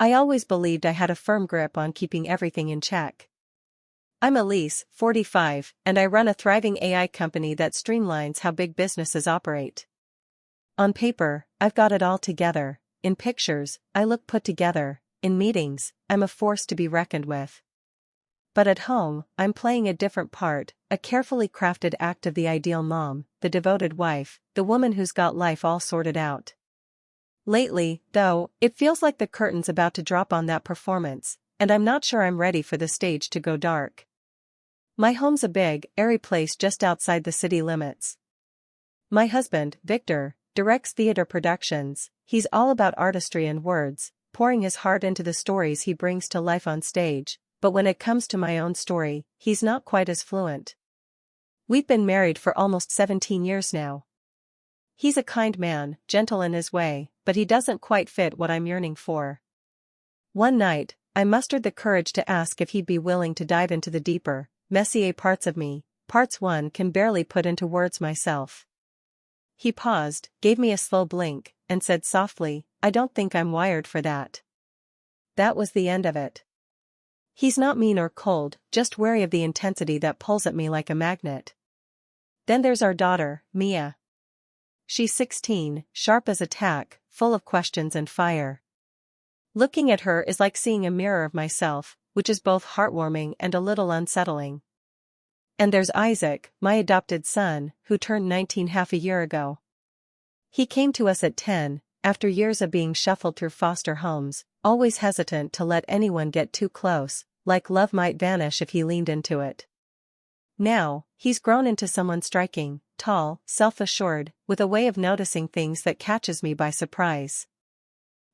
I always believed I had a firm grip on keeping everything in check. I'm Elise, 45, and I run a thriving AI company that streamlines how big businesses operate. On paper, I've got it all together. In pictures, I look put together. In meetings, I'm a force to be reckoned with. But at home, I'm playing a different part, a carefully crafted act of the ideal mom, the devoted wife, the woman who's got life all sorted out. Lately, though, it feels like the curtain's about to drop on that performance, and I'm not sure I'm ready for the stage to go dark. My home's a big, airy place just outside the city limits. My husband, Victor, directs theater productions. He's all about artistry and words, pouring his heart into the stories he brings to life on stage, but when it comes to my own story, he's not quite as fluent. We've been married for almost 17 years now. He's a kind man, gentle in his way, but he doesn't quite fit what I'm yearning for. One night, I mustered the courage to ask if he'd be willing to dive into the deeper, messier parts of me, parts one can barely put into words myself. He paused, gave me a slow blink, and said softly, "I don't think I'm wired for that." That was the end of it. He's not mean or cold, just wary of the intensity that pulls at me like a magnet. Then there's our daughter, Mia. She's 16, sharp as a tack, full of questions and fire. Looking at her is like seeing a mirror of myself, which is both heartwarming and a little unsettling. And there's Isaac, my adopted son, who turned 19 half a year ago. He came to us at 10, after years of being shuffled through foster homes, always hesitant to let anyone get too close, like love might vanish if he leaned into it. Now, he's grown into someone striking, tall, self-assured, with a way of noticing things that catches me by surprise.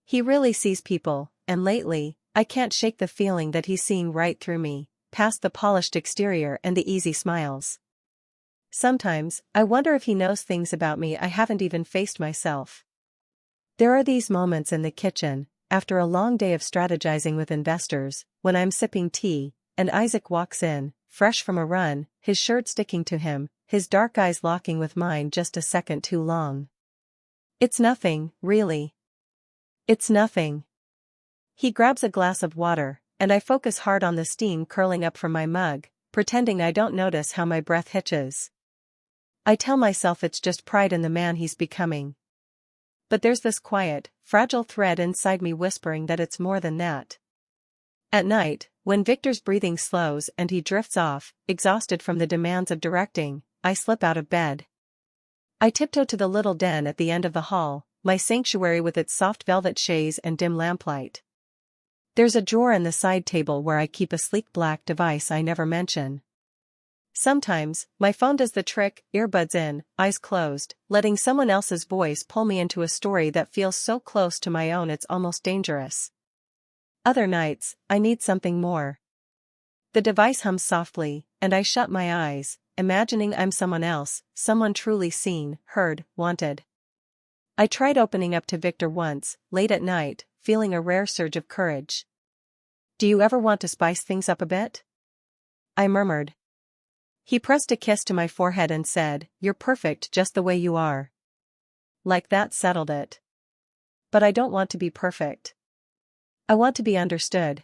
He really sees people, and lately, I can't shake the feeling that he's seeing right through me, past the polished exterior and the easy smiles. Sometimes, I wonder if he knows things about me I haven't even faced myself. There are these moments in the kitchen, after a long day of strategizing with investors, when I'm sipping tea, and Isaac walks in, fresh from a run, his shirt sticking to him, his dark eyes locking with mine just a second too long. It's nothing, really. It's nothing. He grabs a glass of water, and I focus hard on the steam curling up from my mug, pretending I don't notice how my breath hitches. I tell myself it's just pride in the man he's becoming. But there's this quiet, fragile thread inside me whispering that it's more than that. At night, when Victor's breathing slows and he drifts off, exhausted from the demands of directing, I slip out of bed. I tiptoe to the little den at the end of the hall, my sanctuary with its soft velvet chaise and dim lamplight. There's a drawer in the side table where I keep a sleek black device I never mention. Sometimes, my phone does the trick, earbuds in, eyes closed, letting someone else's voice pull me into a story that feels so close to my own it's almost dangerous. Other nights, I need something more. The device hums softly, and I shut my eyes, imagining I'm someone else, someone truly seen, heard, wanted. I tried opening up to Victor once, late at night, feeling a rare surge of courage. "Do you ever want to spice things up a bit?" I murmured. He pressed a kiss to my forehead and said, "You're perfect just the way you are." Like that settled it. But I don't want to be perfect. I want to be understood.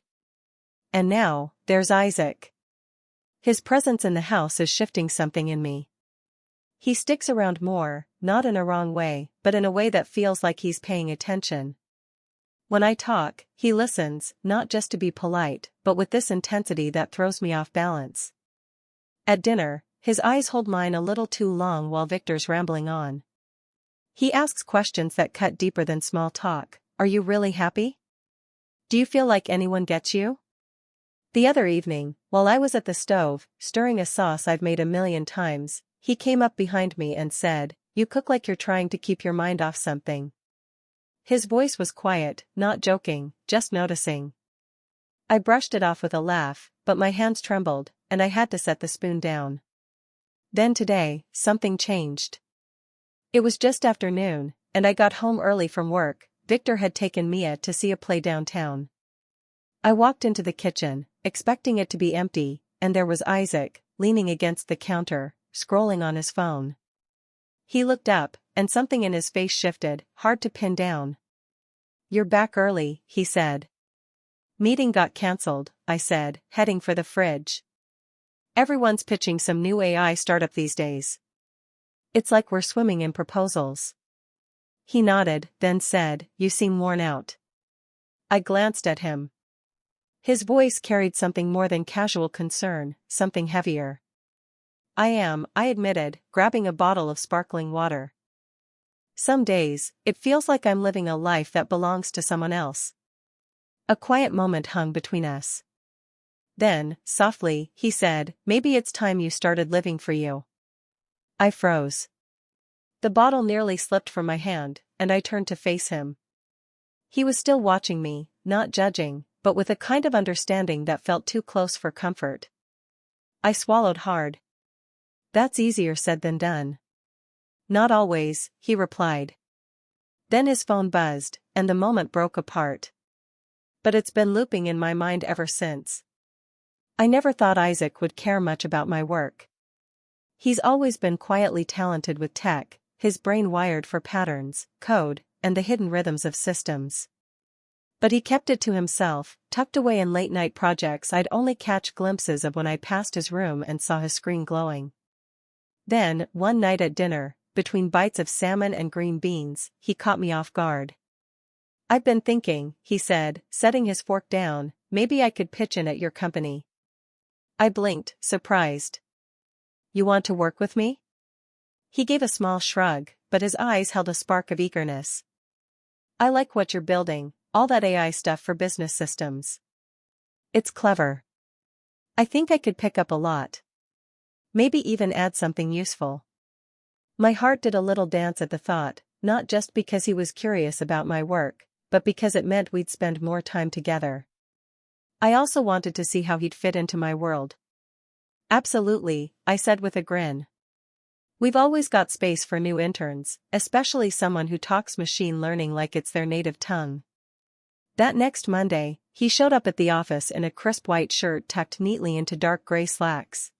And now, there's Isaac. His presence in the house is shifting something in me. He sticks around more, not in a wrong way, but in a way that feels like he's paying attention. When I talk, he listens, not just to be polite, but with this intensity that throws me off balance. At dinner, his eyes hold mine a little too long while Victor's rambling on. He asks questions that cut deeper than small talk. "Are you really happy? Do you feel like anyone gets you?" The other evening, while I was at the stove, stirring a sauce I've made a million times, he came up behind me and said, "You cook like you're trying to keep your mind off something." His voice was quiet, not joking, just noticing. I brushed it off with a laugh, but my hands trembled, and I had to set the spoon down. Then today, something changed. It was just after noon, and I got home early from work. Victor had taken Mia to see a play downtown. I walked into the kitchen, expecting it to be empty, and there was Isaac, leaning against the counter, scrolling on his phone. He looked up, and something in his face shifted, hard to pin down. "You're back early," he said. Meeting got cancelled, I said, heading for the fridge. Everyone's pitching some new AI startup these days. It's like we're swimming in proposals. He nodded, then said, "You seem worn out." I glanced at him. His voice carried something more than casual concern, something heavier. "I am," I admitted, grabbing a bottle of sparkling water. "Some days, it feels like I'm living a life that belongs to someone else." A quiet moment hung between us. Then, softly, he said, "Maybe it's time you started living for you." I froze. The bottle nearly slipped from my hand, and I turned to face him. He was still watching me, not judging, but with a kind of understanding that felt too close for comfort. I swallowed hard. "That's easier said than done." "Not always," he replied. Then his phone buzzed, and the moment broke apart. But it's been looping in my mind ever since. I never thought Isaac would care much about my work. He's always been quietly talented with tech, his brain wired for patterns, code, and the hidden rhythms of systems. But he kept it to himself, tucked away in late-night projects I'd only catch glimpses of when I passed his room and saw his screen glowing. Then, one night at dinner, between bites of salmon and green beans, he caught me off guard. "I've been thinking," he said, setting his fork down, "maybe I could pitch in at your company." I blinked, surprised. "You want to work with me?" He gave a small shrug, but his eyes held a spark of eagerness. "I like what you're building, all that AI stuff for business systems. It's clever. I think I could pick up a lot. Maybe even add something useful." My heart did a little dance at the thought, not just because he was curious about my work, but because it meant we'd spend more time together. I also wanted to see how he'd fit into my world. "Absolutely," I said with a grin. "We've always got space for new interns, especially someone who talks machine learning like it's their native tongue." That next Monday, he showed up at the office in a crisp white shirt tucked neatly into dark gray slacks.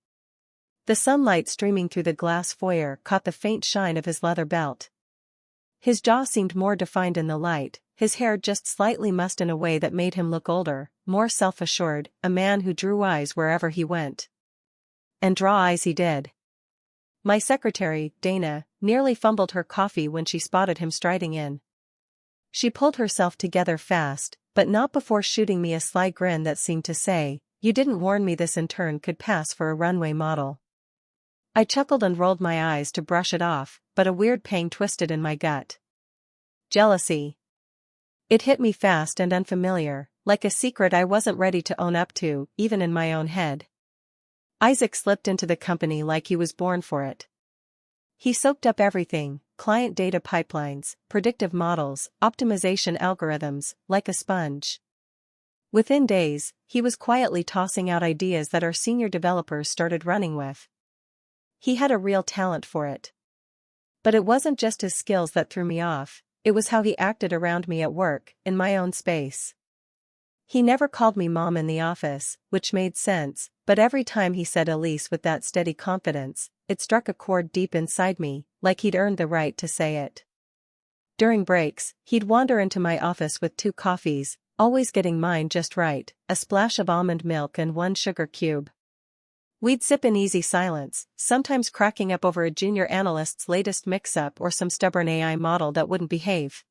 The sunlight streaming through the glass foyer caught the faint shine of his leather belt. His jaw seemed more defined in the light, his hair just slightly mussed in a way that made him look older, more self-assured, a man who drew eyes wherever he went. And draw eyes he did. My secretary, Dana, nearly fumbled her coffee when she spotted him striding in. She pulled herself together fast, but not before shooting me a sly grin that seemed to say, "You didn't warn me this intern could pass for a runway model." I chuckled and rolled my eyes to brush it off, but a weird pang twisted in my gut. Jealousy. It hit me fast and unfamiliar, like a secret I wasn't ready to own up to, even in my own head. Isaac slipped into the company like he was born for it. He soaked up everything, client data pipelines, predictive models, optimization algorithms, like a sponge. Within days, he was quietly tossing out ideas that our senior developers started running with. He had a real talent for it. But it wasn't just his skills that threw me off, it was how he acted around me at work, in my own space. He never called me mom in the office, which made sense, but every time he said Elise with that steady confidence, it struck a chord deep inside me, like he'd earned the right to say it. During breaks, he'd wander into my office with 2 coffees, always getting mine just right, a splash of almond milk and 1 sugar cube. We'd sip in easy silence, sometimes cracking up over a junior analyst's latest mix-up or some stubborn AI model that wouldn't behave.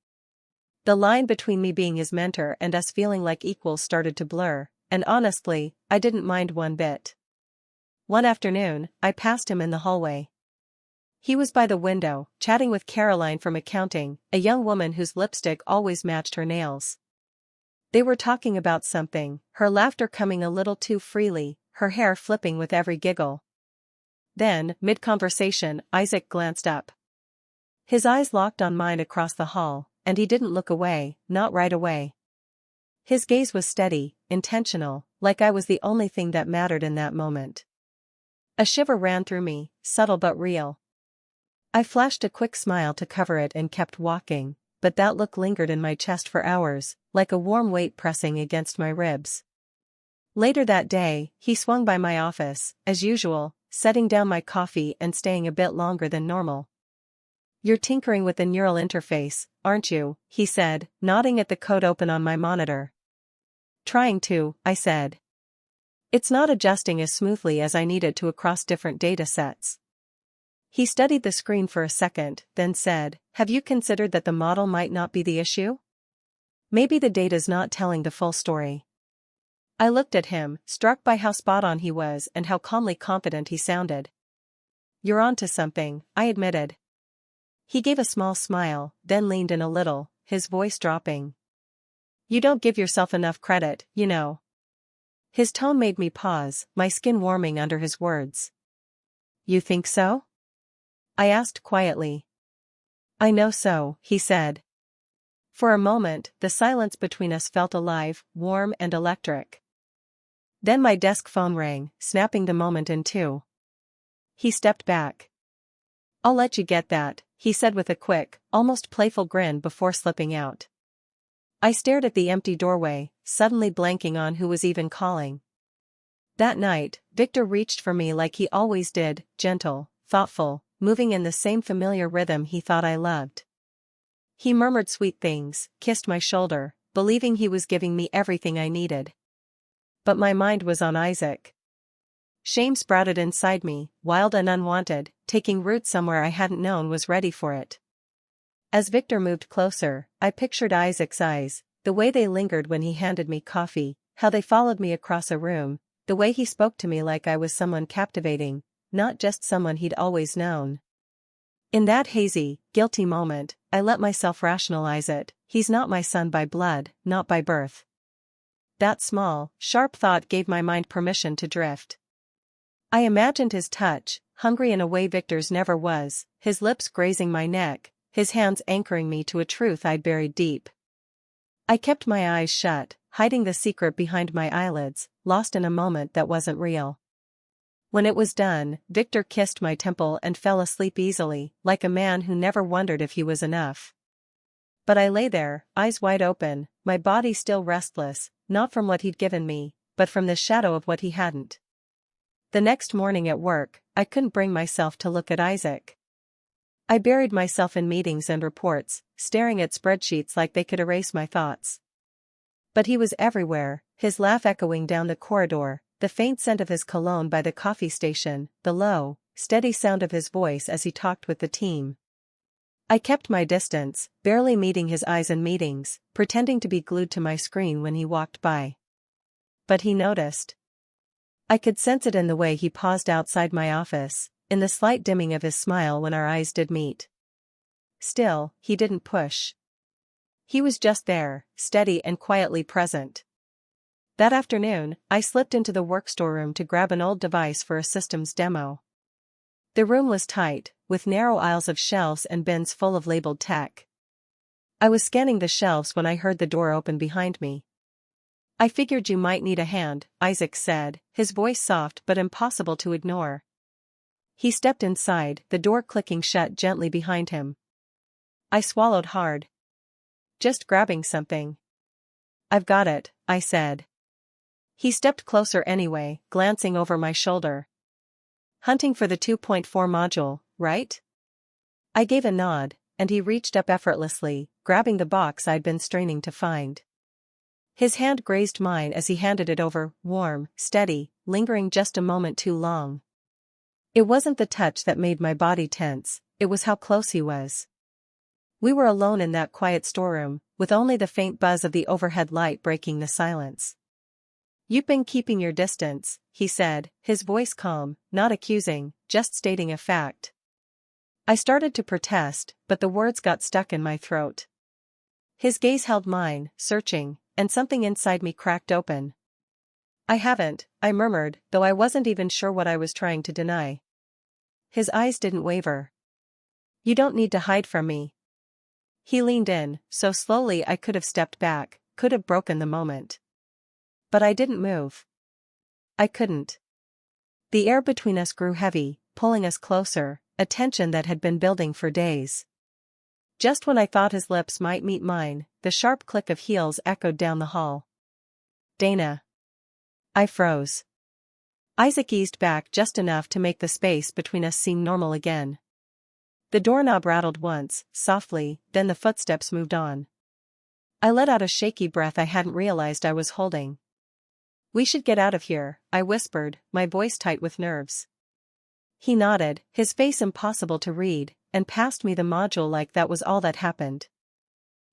The line between me being his mentor and us feeling like equals started to blur, and honestly, I didn't mind one bit. One afternoon, I passed him in the hallway. He was by the window, chatting with Caroline from accounting, a young woman whose lipstick always matched her nails. They were talking about something, her laughter coming a little too freely, her hair flipping with every giggle. Then, mid-conversation, Isaac glanced up. His eyes locked on mine across the hall, and he didn't look away, not right away. His gaze was steady, intentional, like I was the only thing that mattered in that moment. A shiver ran through me, subtle but real. I flashed a quick smile to cover it and kept walking, but that look lingered in my chest for hours, like a warm weight pressing against my ribs. Later that day, he swung by my office, as usual, setting down my coffee and staying a bit longer than normal. "You're tinkering with the neural interface, aren't you?" he said, nodding at the code open on my monitor. Trying to, I said. It's not adjusting as smoothly as I needed to across different data sets. He studied the screen for a second, then said, have you considered that the model might not be the issue? Maybe the data's not telling the full story. I looked at him, struck by how spot on he was and how calmly confident he sounded. You're onto something, I admitted. He gave a small smile, then leaned in a little, his voice dropping. You don't give yourself enough credit, you know. His tone made me pause, my skin warming under his words. You think so? I asked quietly. I know so, he said. For a moment, the silence between us felt alive, warm and electric. Then my desk phone rang, snapping the moment in two. He stepped back. I'll let you get that, he said with a quick, almost playful grin before slipping out. I stared at the empty doorway, suddenly blanking on who was even calling. That night, Victor reached for me like he always did, gentle, thoughtful, moving in the same familiar rhythm he thought I loved. He murmured sweet things, kissed my shoulder, believing he was giving me everything I needed. But my mind was on Isaac. Shame sprouted inside me, wild and unwanted, taking root somewhere I hadn't known was ready for it. As Victor moved closer, I pictured Isaac's eyes, the way they lingered when he handed me coffee, how they followed me across a room, the way he spoke to me like I was someone captivating, not just someone he'd always known. In that hazy, guilty moment, I let myself rationalize it. He's not my son by blood, not by birth. That small, sharp thought gave my mind permission to drift. I imagined his touch, hungry in a way Victor's never was, his lips grazing my neck, his hands anchoring me to a truth I'd buried deep. I kept my eyes shut, hiding the secret behind my eyelids, lost in a moment that wasn't real. When it was done, Victor kissed my temple and fell asleep easily, like a man who never wondered if he was enough. But I lay there, eyes wide open, my body still restless, not from what he'd given me, but from the shadow of what he hadn't. The next morning at work, I couldn't bring myself to look at Isaac. I buried myself in meetings and reports, staring at spreadsheets like they could erase my thoughts. But he was everywhere, his laugh echoing down the corridor, the faint scent of his cologne by the coffee station, the low, steady sound of his voice as he talked with the team. I kept my distance, barely meeting his eyes in meetings, pretending to be glued to my screen when he walked by. But he noticed. I could sense it in the way he paused outside my office, in the slight dimming of his smile when our eyes did meet. Still, he didn't push. He was just there, steady and quietly present. That afternoon, I slipped into the work storeroom to grab an old device for a systems demo. The room was tight, with narrow aisles of shelves and bins full of labeled tech. I was scanning the shelves when I heard the door open behind me. I figured you might need a hand, Isaac said, his voice soft but impossible to ignore. He stepped inside, the door clicking shut gently behind him. I swallowed hard. Just grabbing something. I've got it, I said. He stepped closer anyway, glancing over my shoulder. Hunting for the 2.4 module, right? I gave a nod, and he reached up effortlessly, grabbing the box I'd been straining to find. His hand grazed mine as he handed it over, warm, steady, lingering just a moment too long. It wasn't the touch that made my body tense, it was how close he was. We were alone in that quiet storeroom, with only the faint buzz of the overhead light breaking the silence. You've been keeping your distance, he said, his voice calm, not accusing, just stating a fact. I started to protest, but the words got stuck in my throat. His gaze held mine, searching, and something inside me cracked open. I haven't, I murmured, though I wasn't even sure what I was trying to deny. His eyes didn't waver. You don't need to hide from me. He leaned in, so slowly I could have stepped back, could have broken the moment. But I didn't move. I couldn't. The air between us grew heavy, pulling us closer, a tension that had been building for days. Just when I thought his lips might meet mine, the sharp click of heels echoed down the hall. Dana. I froze. Isaac eased back just enough to make the space between us seem normal again. The doorknob rattled once, softly, then the footsteps moved on. I let out a shaky breath I hadn't realized I was holding. "We should get out of here," I whispered, my voice tight with nerves. He nodded, his face impossible to read, and passed me the module like that was all that happened.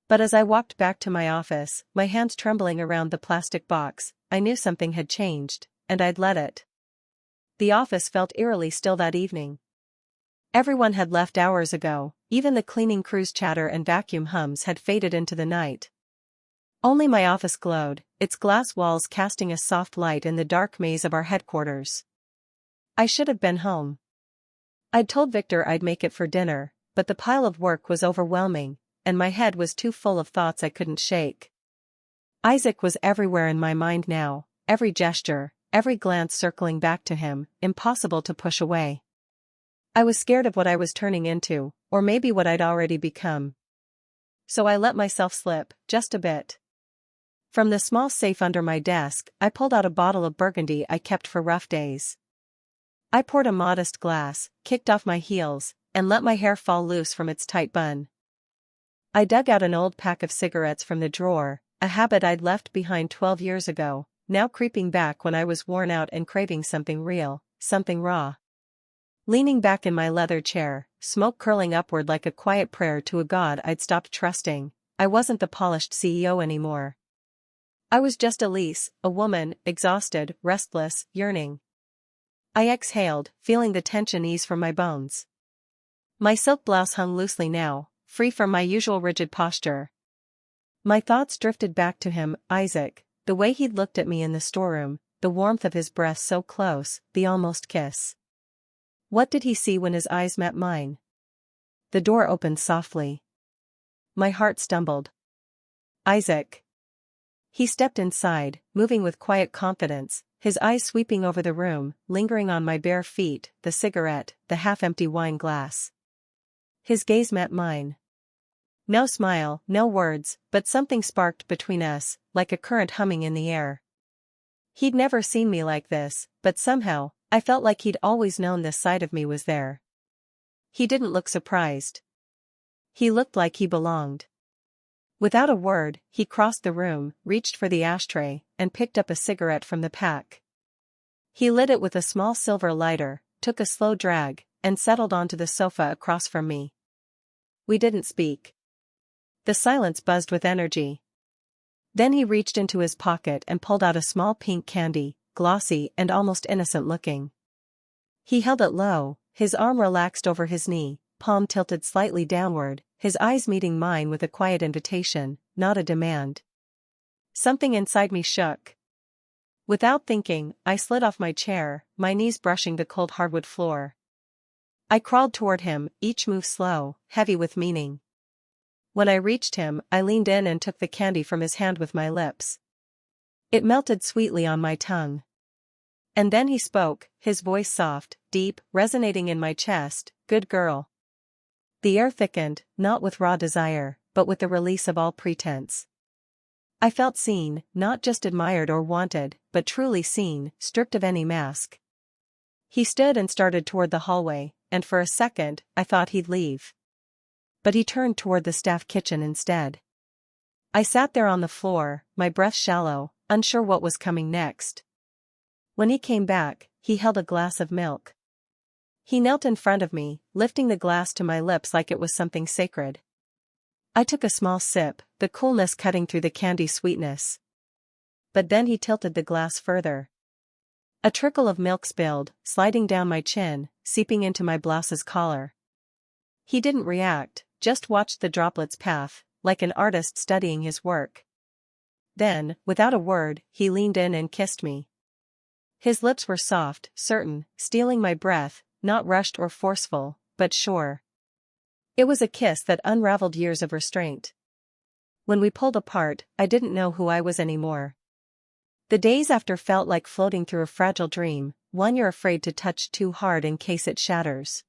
But as I walked back to my office, my hands trembling around the plastic box, I knew something had changed, and I'd let it. The office felt eerily still that evening. Everyone had left hours ago, even the cleaning crew's chatter and vacuum hums had faded into the night. Only my office glowed, its glass walls casting a soft light in the dark maze of our headquarters. I should have been home. I'd told Victor I'd make it for dinner, but the pile of work was overwhelming, and my head was too full of thoughts I couldn't shake. Isaac was everywhere in my mind now, every gesture, every glance circling back to him, impossible to push away. I was scared of what I was turning into, or maybe what I'd already become. So I let myself slip, just a bit. From the small safe under my desk, I pulled out a bottle of Burgundy I kept for rough days. I poured a modest glass, kicked off my heels, and let my hair fall loose from its tight bun. I dug out an old pack of cigarettes from the drawer, a habit I'd left behind 12 years ago, now creeping back when I was worn out and craving something real, something raw. Leaning back in my leather chair, smoke curling upward like a quiet prayer to a god I'd stopped trusting, I wasn't the polished CEO anymore. I was just Elise, a woman, exhausted, restless, yearning. I exhaled, feeling the tension ease from my bones. My silk blouse hung loosely now, free from my usual rigid posture. My thoughts drifted back to him, Isaac, the way he'd looked at me in the storeroom, the warmth of his breath so close, the almost kiss. What did he see when his eyes met mine? The door opened softly. My heart stumbled. "Isaac." He stepped inside, moving with quiet confidence, his eyes sweeping over the room, lingering on my bare feet, the cigarette, the half-empty wine glass. His gaze met mine. No smile, no words, but something sparked between us, like a current humming in the air. He'd never seen me like this, but somehow, I felt like he'd always known this side of me was there. He didn't look surprised. He looked like he belonged. Without a word, he crossed the room, reached for the ashtray, and picked up a cigarette from the pack. He lit it with a small silver lighter, took a slow drag, and settled onto the sofa across from me. We didn't speak. The silence buzzed with energy. Then he reached into his pocket and pulled out a small pink candy, glossy and almost innocent-looking. He held it low, his arm relaxed over his knee, palm tilted slightly downward, his eyes meeting mine with a quiet invitation, not a demand. Something inside me shook. Without thinking, I slid off my chair, my knees brushing the cold hardwood floor. I crawled toward him, each move slow, heavy with meaning. When I reached him, I leaned in and took the candy from his hand with my lips. It melted sweetly on my tongue. And then he spoke, his voice soft, deep, resonating in my chest, "Good girl." The air thickened, not with raw desire, but with the release of all pretense. I felt seen, not just admired or wanted, but truly seen, stripped of any mask. He stood and started toward the hallway, and for a second, I thought he'd leave. But he turned toward the staff kitchen instead. I sat there on the floor, my breath shallow, unsure what was coming next. When he came back, he held a glass of milk. He knelt in front of me, lifting the glass to my lips like it was something sacred. I took a small sip, the coolness cutting through the candy sweetness. But then he tilted the glass further. A trickle of milk spilled, sliding down my chin, seeping into my blouse's collar. He didn't react, just watched the droplets path, like an artist studying his work. Then, without a word, he leaned in and kissed me. His lips were soft, certain, stealing my breath, not rushed or forceful, but sure. It was a kiss that unraveled years of restraint. When we pulled apart, I didn't know who I was anymore. The days after felt like floating through a fragile dream, one you're afraid to touch too hard in case it shatters.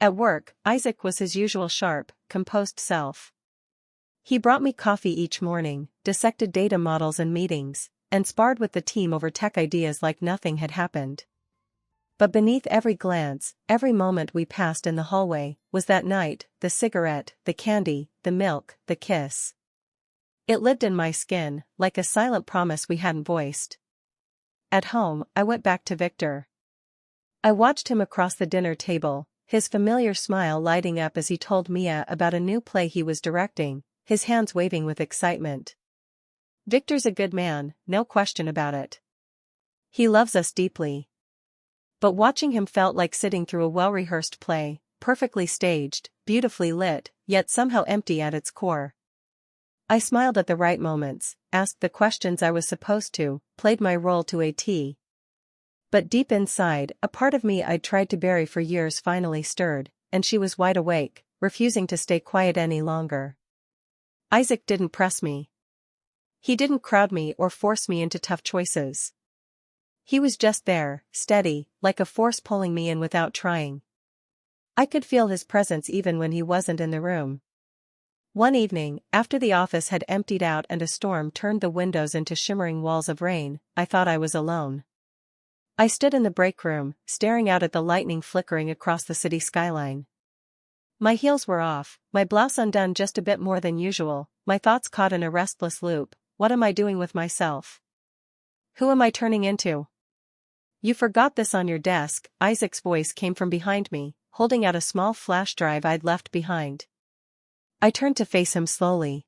At work, Isaac was his usual sharp, composed self. He brought me coffee each morning, dissected data models and meetings, and sparred with the team over tech ideas like nothing had happened. But beneath every glance, every moment we passed in the hallway, was that night, the cigarette, the candy, the milk, the kiss. It lived in my skin, like a silent promise we hadn't voiced. At home, I went back to Victor. I watched him across the dinner table, his familiar smile lighting up as he told Mia about a new play he was directing, his hands waving with excitement. Victor's a good man, no question about it. He loves us deeply. But watching him felt like sitting through a well-rehearsed play, perfectly staged, beautifully lit, yet somehow empty at its core. I smiled at the right moments, asked the questions I was supposed to, played my role to a T. But deep inside, a part of me I'd tried to bury for years finally stirred, and she was wide awake, refusing to stay quiet any longer. Isaac didn't press me. He didn't crowd me or force me into tough choices. He was just there, steady, like a force pulling me in without trying. I could feel his presence even when he wasn't in the room. One evening, after the office had emptied out and a storm turned the windows into shimmering walls of rain, I thought I was alone. I stood in the break room, staring out at the lightning flickering across the city skyline. My heels were off, my blouse undone just a bit more than usual, my thoughts caught in a restless loop. What am I doing with myself? Who am I turning into? You forgot this on your desk, Isaac's voice came from behind me, holding out a small flash drive I'd left behind. I turned to face him slowly.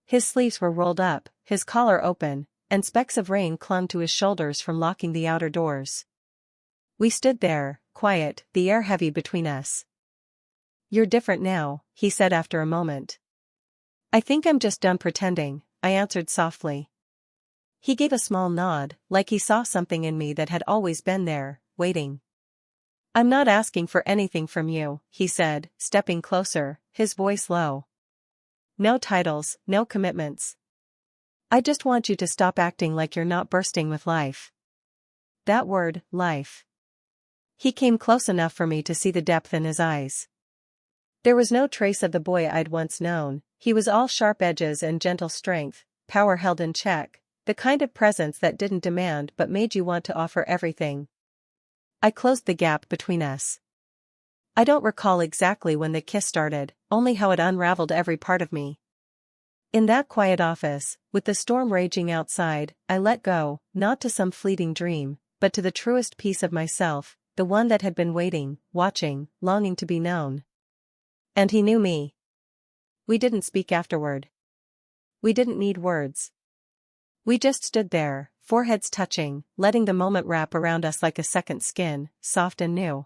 His sleeves were rolled up, his collar open, and specks of rain clung to his shoulders from locking the outer doors. We stood there, quiet, the air heavy between us. You're different now, he said after a moment. I think I'm just done pretending, I answered softly. He gave a small nod, like he saw something in me that had always been there, waiting. I'm not asking for anything from you, he said, stepping closer, his voice low. No titles, no commitments. I just want you to stop acting like you're not bursting with life. That word, life. He came close enough for me to see the depth in his eyes. There was no trace of the boy I'd once known, he was all sharp edges and gentle strength, power held in check, the kind of presence that didn't demand but made you want to offer everything. I closed the gap between us. I don't recall exactly when the kiss started, only how it unraveled every part of me. In that quiet office, with the storm raging outside, I let go, not to some fleeting dream, but to the truest piece of myself, the one that had been waiting, watching, longing to be known. And he knew me. We didn't speak afterward. We didn't need words. We just stood there, foreheads touching, letting the moment wrap around us like a second skin, soft and new.